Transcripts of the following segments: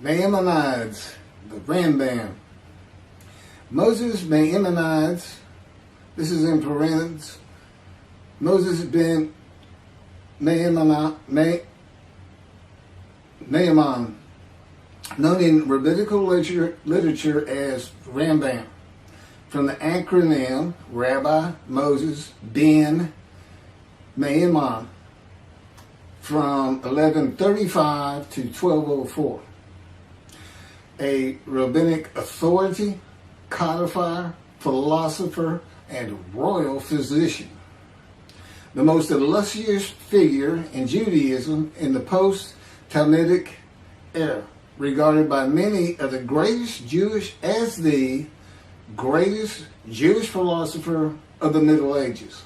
Maimonides, the Rambam. Moses Maimonides, this is in parentheses, Moses Ben Maimon, known in rabbinical literature as Rambam, from the acronym Rabbi Moses Ben Maimon, from 1135 to 1204. A rabbinic authority, codifier, philosopher, and royal physician. The most illustrious figure in Judaism in the post-talmudic era, regarded by many of the greatest Jewish philosopher of the Middle Ages,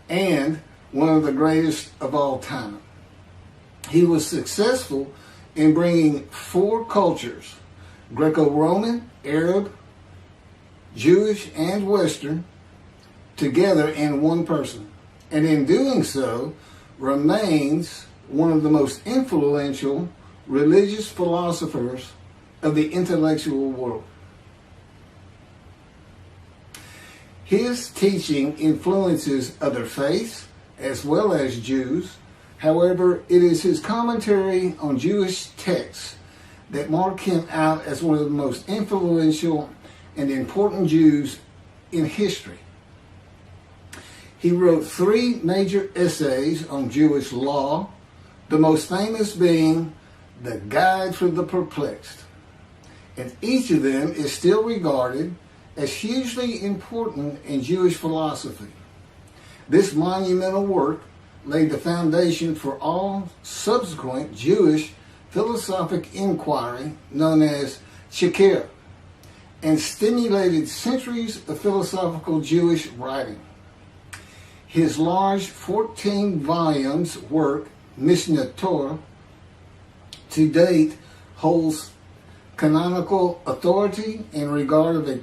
and one of the greatest of all time. He was successful in bringing four cultures, Greco-Roman, Arab, Jewish, and Western, together in one person, and in doing so remains one of the most influential religious philosophers of the intellectual world. His teaching influences other faiths as well as Jews. However, it is his commentary on Jewish texts that mark him out as one of the most influential and important Jews in history. He wrote 3 major essays on Jewish law, the most famous being The Guide for the Perplexed, and each of them is still regarded as hugely important in Jewish philosophy. This monumental work laid the foundation for all subsequent Jewish philosophic inquiry known as Chakirah, and stimulated centuries of philosophical Jewish writing. His large 14 volumes work, Mishneh Torah, to date holds canonical authority in regard of a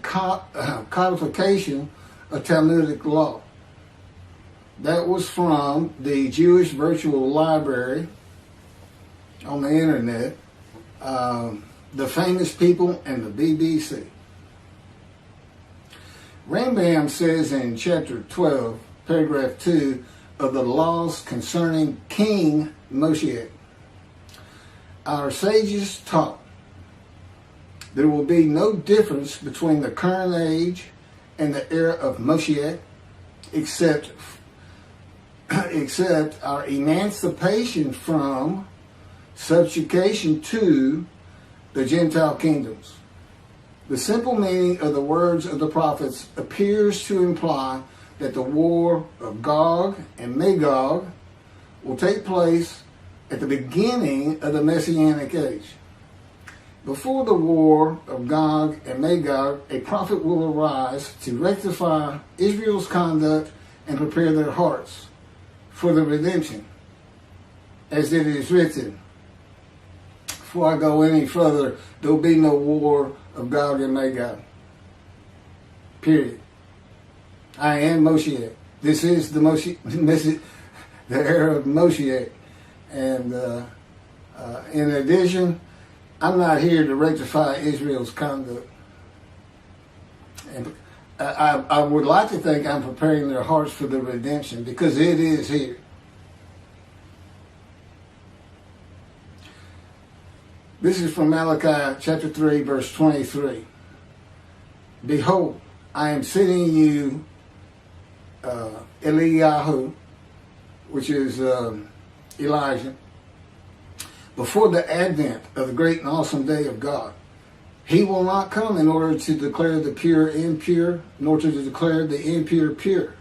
codification of Talmudic law. That was from the Jewish Virtual Library on the internet, the famous people, and the BBC. Rambam says in chapter 12, paragraph 2 of the laws concerning King Moshiach, our sages taught there will be no difference between the current age and the era of Moshiach, except our emancipation from subjugation to the Gentile kingdoms. The simple meaning of the words of the prophets appears to imply that the war of Gog and Magog will take place at the beginning of the Messianic age. Before the war of Gog and Magog, a prophet will arise to rectify Israel's conduct and prepare their hearts for the redemption, as it is written. Before I go any further, there will be no war of Gog and Magog. Period. I am Moshiach. This is the the era of Moshiach. And in addition, I'm not here to rectify Israel's conduct. And I would like to think I'm preparing their hearts for the redemption, because it is here. This is from Malachi chapter 3, verse 23. Behold, I am sending you Eliyahu, which is Elijah, before the advent of the great and awesome day of God. He will not come in order to declare the pure impure, nor to declare the impure pure.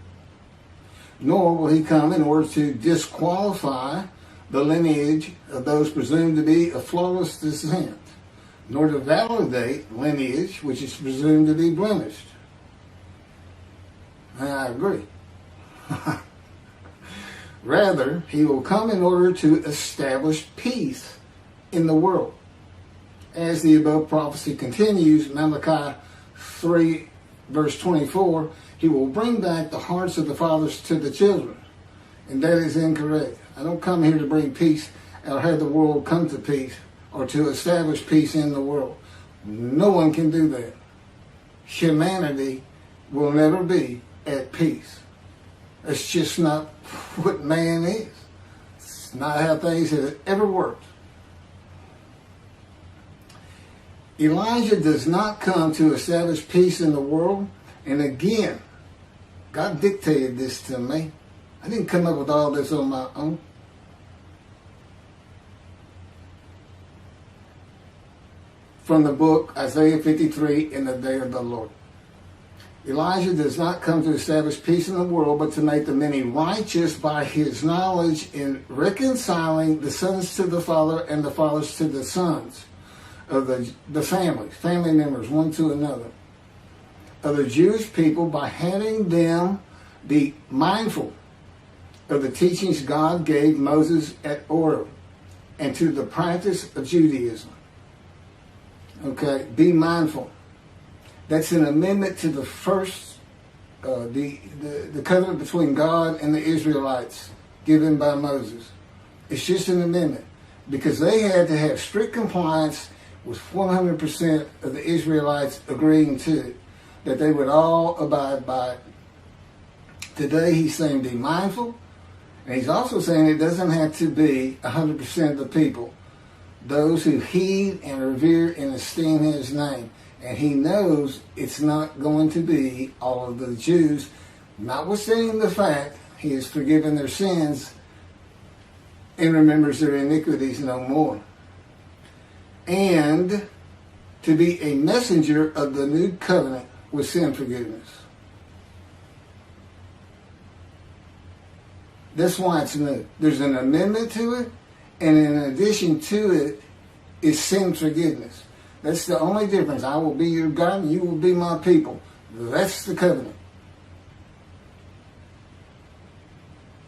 Nor will he come in order to disqualify the lineage of those presumed to be of flawless descent, nor to validate lineage which is presumed to be blemished. And I agree. Rather, he will come in order to establish peace in the world. As the above prophecy continues, Malachi 3, verse 24, he will bring back the hearts of the fathers to the children. And that is incorrect. I don't come here to bring peace or have the world come to peace or to establish peace in the world. No one can do that. Humanity will never be at peace. It's just not what man is. It's not how things have ever worked. Elijah does not come to establish peace in the world. And again, God dictated this to me. I didn't come up with all this on my own. From the book Isaiah 53, In the Day of the Lord. Elijah does not come to establish peace in the world, but to make the many righteous by his knowledge in reconciling the sons to the father and the fathers to the sons of the family members, one to another, of the Jewish people, by having them be mindful of the teachings God gave Moses at Horeb, and to the practice of Judaism. Okay, be mindful. That's an amendment to the first, the covenant between God and the Israelites given by Moses. It's just an amendment because they had to have strict compliance with 100% of the Israelites agreeing to it, that they would all abide by it. Today he's saying be mindful, and he's also saying it doesn't have to be 100% of the people, those who heed and revere and esteem his name. And he knows it's not going to be all of the Jews, notwithstanding the fact he has forgiven their sins and remembers their iniquities no more. And to be a messenger of the new covenant with sin forgiveness. That's why it's new. There's an amendment to it, and in addition to it is sin forgiveness. That's the only difference. I will be your God and you will be my people. That's the covenant.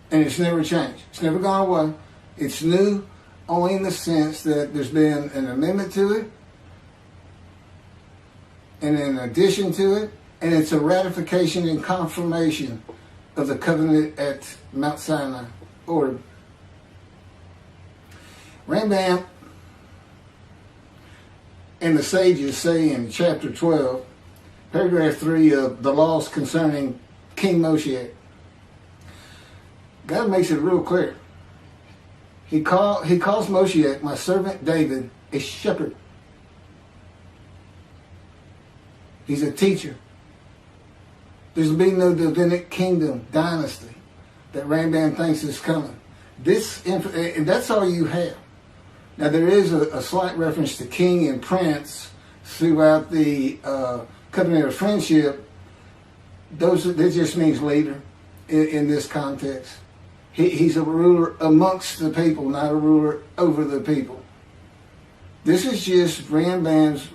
And it's never changed. It's never gone away. It's new only in the sense that there's been an amendment to it, and in addition to it, and it's a ratification and confirmation of the covenant at Mount Sinai, or Rambam and the sages say in chapter 12, paragraph 3 of the laws concerning King Moshiach, God makes it real clear. He calls Moshiach, my servant David, a shepherd. He's a teacher. There's been no rabbinic kingdom dynasty that Rambam thinks is coming. And that's all you have. Now there is a slight reference to king and prince throughout the covenant of friendship. That just means leader in this context. He's a ruler amongst the people, not a ruler over the people. This is just Rambam's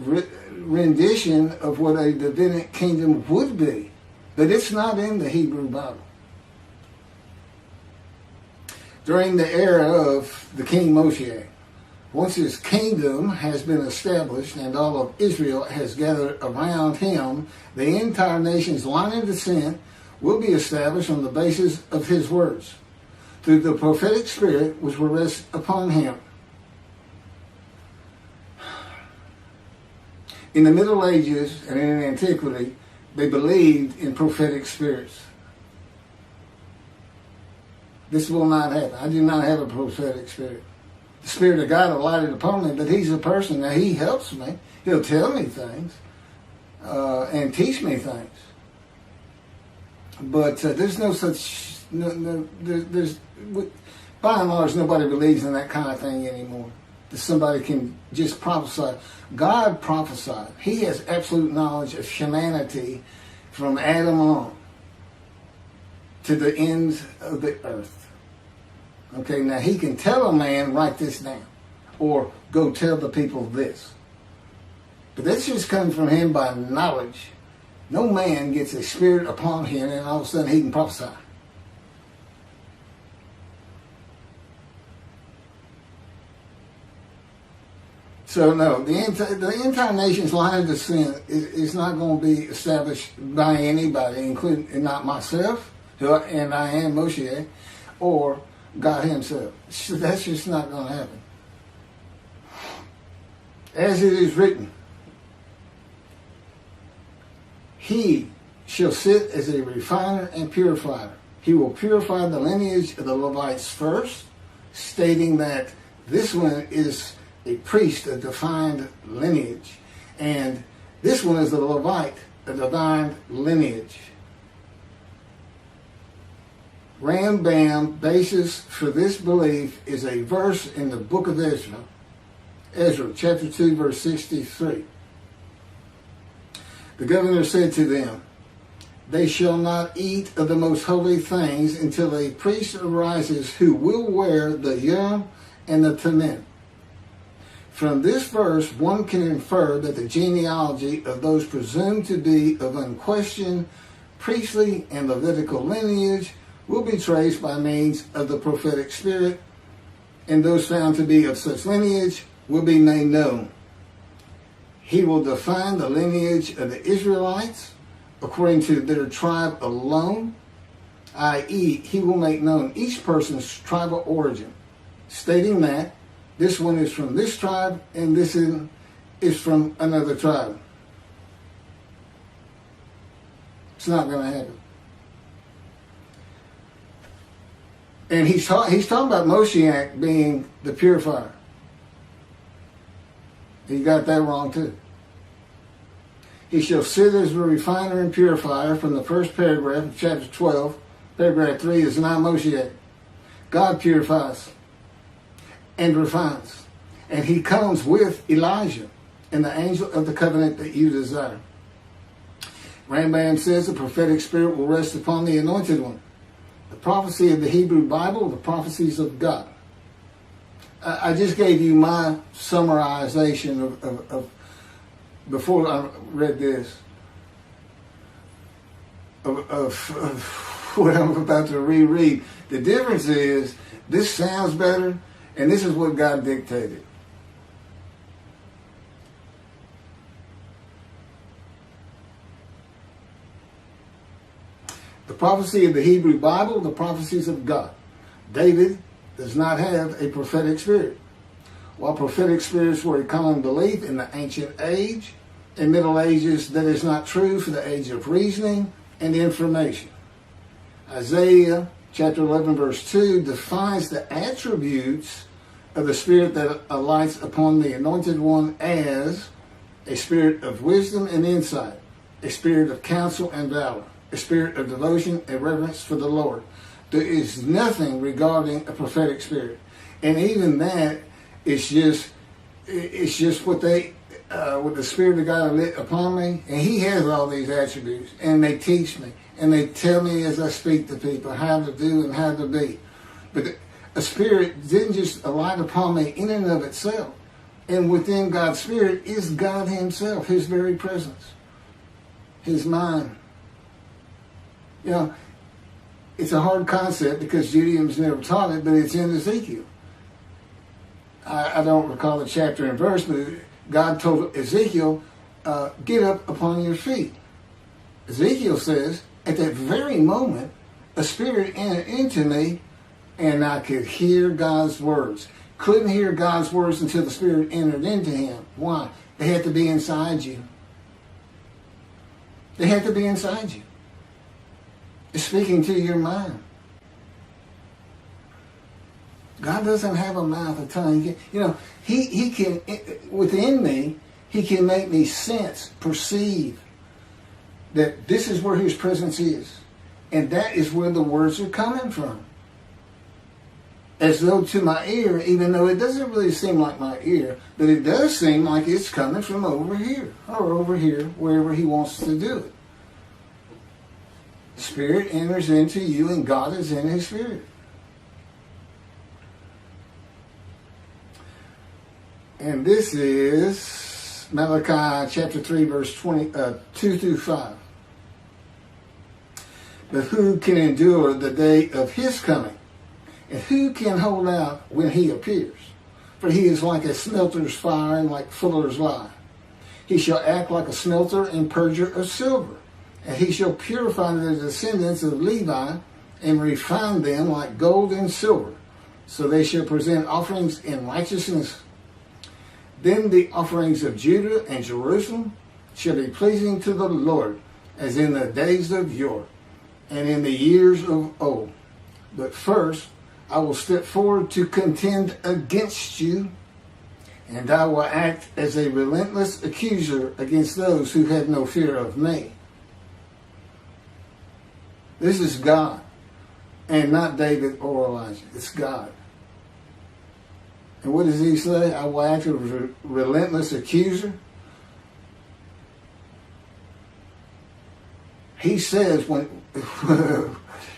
rendition of what a rabbinic kingdom would be, but it's not in the Hebrew Bible. During the era of the King Moshiach, once his kingdom has been established and all of Israel has gathered around him, the entire nation's line of descent will be established on the basis of his words, through the prophetic spirit which will rest upon him. In the Middle Ages and in antiquity, they believed in prophetic spirits. This will not happen. I do not have a prophetic spirit. The Spirit of God alighted upon me, but he's a person. Now, he helps me. He'll tell me things and teach me things. But there's no such... there's by and large, nobody believes in that kind of thing anymore. That somebody can just prophesy. God prophesied. He has absolute knowledge of humanity from Adam on to the ends of the earth. Okay, now he can tell a man, write this down, or go tell the people this. But that's just coming from him by knowledge. No man gets a spirit upon him and all of a sudden he can prophesy. So no, the entire nation's line of descent is not going to be established by anybody, including and not myself, and I am Moshiach, or God Himself. That's just not going to happen. As it is written, He shall sit as a refiner and purifier. He will purify the lineage of the Levites first, stating that this one is a priest, a defined lineage, and this one is a Levite, a defined lineage. Rambam basis for this belief is a verse in the book of Ezra, chapter 2, verse 63. The governor said to them, "They shall not eat of the most holy things until a priest arises who will wear the Yom and the Tamim." From this verse, one can infer that the genealogy of those presumed to be of unquestioned priestly and Levitical lineage will be traced by means of the prophetic spirit, and those found to be of such lineage will be made known. He will define the lineage of the Israelites according to their tribe alone, i.e., He will make known each person's tribal origin, stating that this one is from this tribe and this is from another tribe. It's not going to happen. And he's talking about Moshiach being the purifier. He got that wrong too. He shall sit as a refiner and purifier from the first paragraph of chapter 12. Paragraph 3 is not Moshiach. God purifies and refines. And He comes with Elijah and the angel of the covenant that you desire. Rambam says the prophetic spirit will rest upon the anointed one. The prophecy of the Hebrew Bible, the prophecies of God. I just gave you my summarization of before I read this, of what I'm about to reread. The difference is, this sounds better, and this is what God dictated. The prophecy of the Hebrew Bible, the prophecies of God. David does not have a prophetic spirit. While prophetic spirits were a common belief in the ancient age and Middle Ages, that is not true for the age of reasoning and information. Isaiah chapter 11 verse 2 defines the attributes of the spirit that alights upon the anointed one as a spirit of wisdom and insight, a spirit of counsel and valor, a spirit of devotion and reverence for the Lord. There is nothing regarding a prophetic spirit. And even that is just what the Spirit of God lit upon me. And He has all these attributes. And they teach me. And they tell me as I speak to people how to do and how to be. But a spirit didn't just alight upon me in and of itself. And within God's Spirit is God Himself, His very presence, His mind. You know, it's a hard concept because Judaism's never taught it, but it's in Ezekiel. I don't recall the chapter and verse, but God told Ezekiel, get up upon your feet. Ezekiel says, at that very moment, a spirit entered into me and I could hear God's words. Couldn't hear God's words until the spirit entered into him. Why? They had to be inside you. They had to be inside you. It's speaking to your mind. God doesn't have a mouth, a tongue. You know, he can, within me, He can make me sense, perceive that this is where His presence is. And that is where the words are coming from. As though to my ear, even though it doesn't really seem like my ear, but it does seem like it's coming from over here, or over here, wherever He wants to do it. Spirit enters into you and God is in His Spirit. And this is Malachi chapter 3 verse 2 through 5. But who can endure the day of His coming? And who can hold out when He appears? for he is like a smelter's fire and like fuller's lye. He shall act like a smelter and purger of silver, and he shall purify the descendants of Levi and refine them like gold and silver, so they shall present offerings in righteousness. Then the offerings of Judah and Jerusalem shall be pleasing to the Lord, as in the days of yore, and in the years of old. But first I will step forward to contend against you, and I will act as a relentless accuser against those who have no fear of me. This is God, and not David or Elijah. It's God. And what does he say? I will act as a relentless accuser. He says when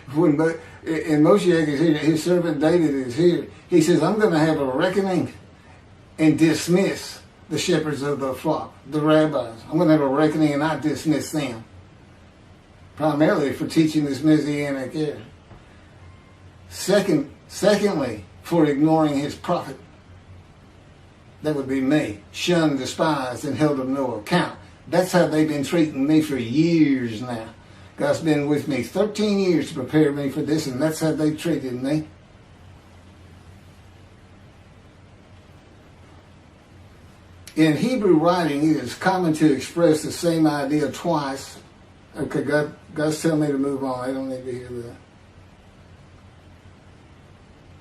Moshiach is here, his servant David is here, he says, I'm going to have a reckoning and dismiss the shepherds of the flock, the rabbis. I'm going to have a reckoning and I dismiss them, primarily for teaching this Messianic era. Secondly, for ignoring his prophet. That would be me, shunned, despised, and held of no account. That's how they've been treating me for years now. God's been with me 13 years to prepare me for this, and that's how they treated me. In Hebrew writing, it is common to express the same idea twice. Okay, God's telling me to move on. I don't need to hear that.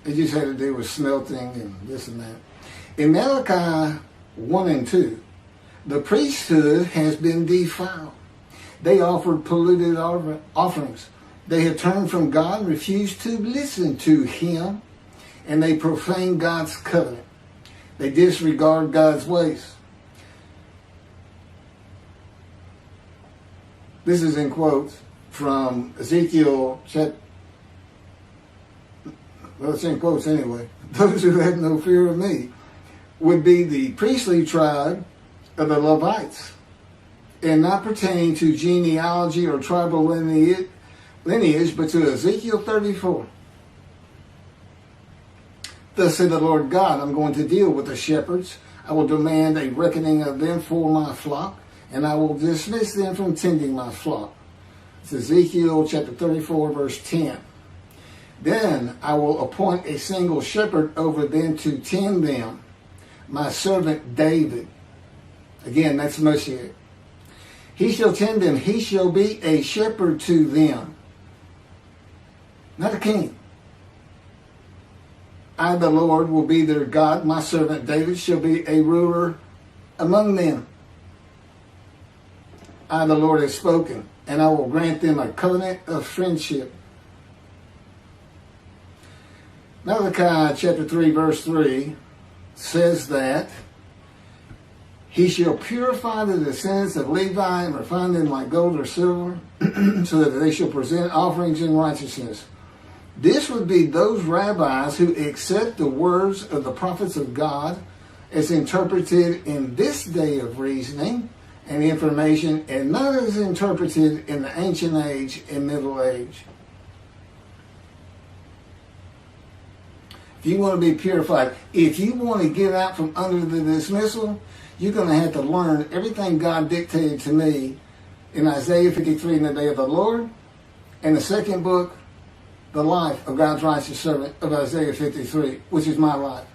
It just had to do with smelting and this and that. In Malachi 1 and 2, the priesthood has been defiled. They offered polluted offerings. They have turned from God and refused to listen to him, and they profane God's covenant. They disregard God's ways. This is in quotes from Ezekiel chapter. Well, it's in quotes anyway. Those who have no fear of me would be the priestly tribe of the Levites, and not pertaining to genealogy or tribal lineage, but to Ezekiel 34. Thus said the Lord God, I'm going to deal with the shepherds. I will demand a reckoning of them for my flock, and I will dismiss them from tending my flock. It's Ezekiel chapter 34, verse 10. Then I will appoint a single shepherd over them to tend them, my servant David. Again, that's Moshiach. He shall tend them. He shall be a shepherd to them. Not a king. I, the Lord, will be their God. My servant David shall be a ruler among them. I, the Lord, have spoken, and I will grant them a covenant of friendship. Malachi chapter 3, verse 3 says that he shall purify the descendants of Levi and refine them like gold or silver, so that they shall present offerings in righteousness. This would be those rabbis who accept the words of the prophets of God as interpreted in this day of reasoning and information, and not as interpreted in the ancient age and middle age. If you want to be purified, if you want to get out from under the dismissal, you're going to have to learn everything God dictated to me in Isaiah 53 in the day of the Lord, and the second book, the life of God's righteous servant of Isaiah 53, which is my life.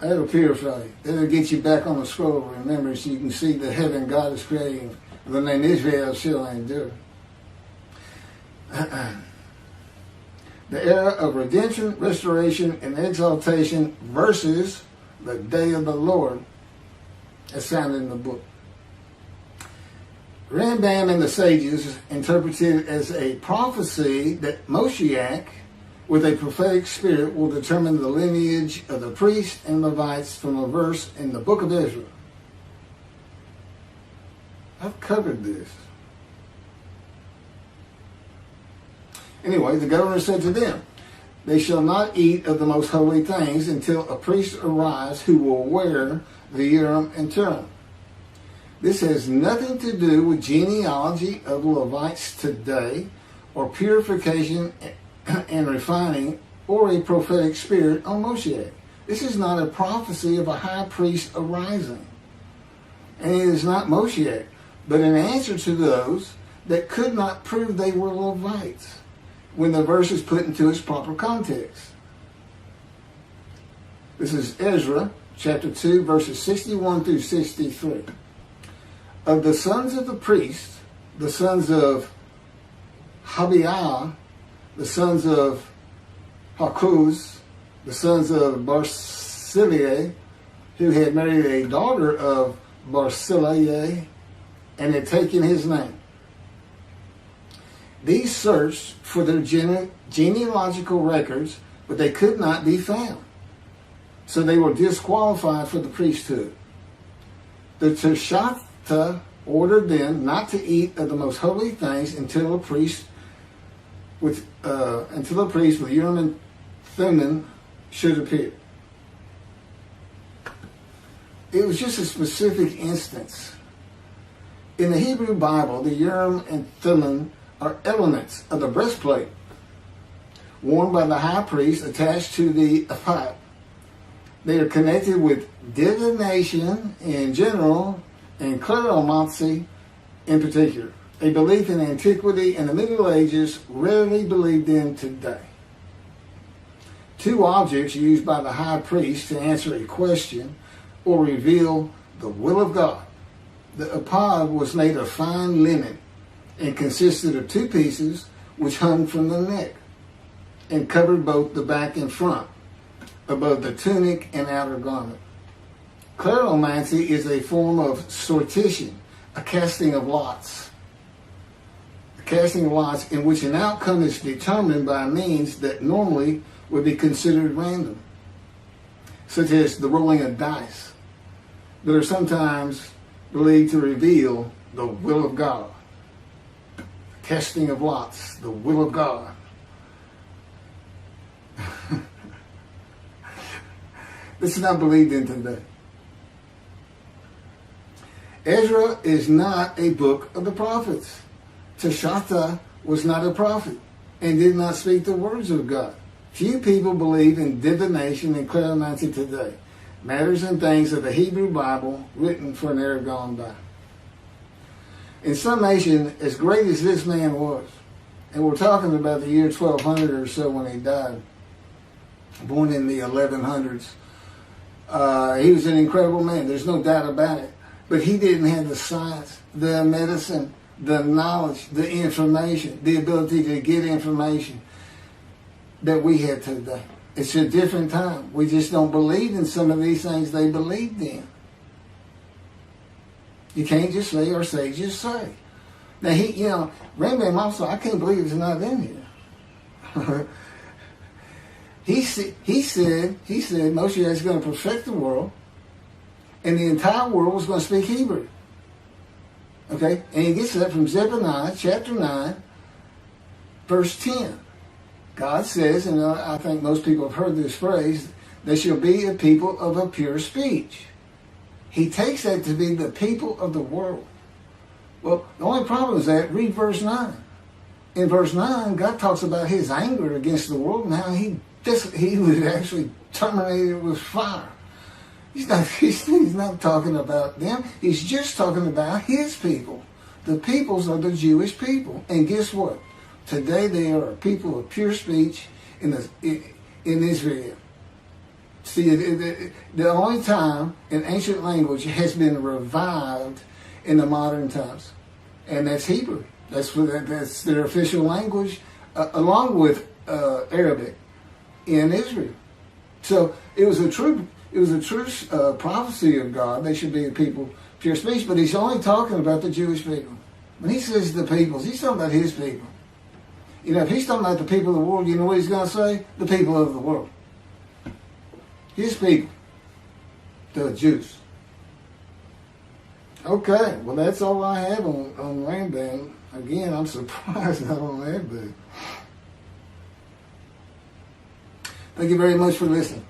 That'll purify you. That'll get you back on the scroll of remembrance so you can see the heaven God is creating. The name Israel shall endure. The era of redemption, restoration, and exaltation versus the day of the Lord, as found in the book. Rambam and the sages interpreted it as a prophecy that Moshiach, with a prophetic spirit, will determine the lineage of the priests and Levites from a verse in the book of Ezra. I've covered this. Anyway, the governor said to them, they shall not eat of the most holy things until a priest arrives who will wear the Urim and Thummim. This has nothing to do with genealogy of Levites today or purification and refining, or a prophetic spirit on Moshiach. This is not a prophecy of a high priest arising. And it is not Moshiach, but an answer to those that could not prove they were Levites when the verse is put into its proper context. This is Ezra, chapter 2, verses 61 through 63. Of the sons of the priests, the sons of Habiah, the sons of Hakuz, the sons of Barzillai, who had married a daughter of Barzillai and had taken his name. These searched for their genealogical records, but they could not be found. So they were disqualified for the priesthood. The Teshachta ordered them not to eat of the most holy things until a priest with Urim and Thummim should appear. It was just a specific instance. In the Hebrew Bible, the Urim and Thummim are elements of the breastplate worn by the high priest attached to the ephod. They are connected with divination in general and cleromancy in particular, a belief in antiquity and the Middle Ages rarely believed in today. Two objects used by the high priest to answer a question or reveal the will of God. The ephod was made of fine linen and consisted of two pieces which hung from the neck and covered both the back and front, above the tunic and outer garment. Cleromancy is a form of sortition, a casting of lots. A casting of lots in which an outcome is determined by means that normally would be considered random, such as the rolling of dice, that are sometimes believed to reveal the will of God. Casting of lots, the will of God. This is not believed in today. Ezra is not a book of the prophets. Teshachta was not a prophet and did not speak the words of God. Few people believe in divination and cleromancy today, matters and things of the Hebrew Bible written for an era gone by. In summation, as great as this man was, and we're talking about the year 1200 or so when he died, born in the 1100s, he was an incredible man. There's no doubt about it. But he didn't have the science, the medicine, the knowledge, the information, the ability to get information that we have today. It's a different time. We just don't believe in some of these things they believed in. You can't just say our sages say. Now, Rambam also, I can't believe it's not in here. He said Moshiach is going to perfect the world, and the entire world was going to speak Hebrew. Okay? And he gets that from Zephaniah chapter 9, verse 10. God says, and I think most people have heard this phrase, they shall be a people of a pure speech. He takes that to be the people of the world. Well, the only problem is that, read verse 9. In verse 9, God talks about his anger against the world and how he would actually terminate it with fire. He's not talking about them. He's just talking about his people. The peoples are the Jewish people. And guess what? Today they are a people of pure speech in Israel. See, the only time an ancient language has been revived in the modern times, and that's Hebrew. That's their official language, along with Arabic in Israel. So it was a true prophecy of God. They should be a people of pure speech, but he's only talking about the Jewish people. When he says the peoples, he's talking about his people. If he's talking about the people of the world, you know what he's going to say? The people of the world. His people. The Jews. Okay, well that's all I have on Rambam. Again, I'm surprised not on that, but thank you very much for listening.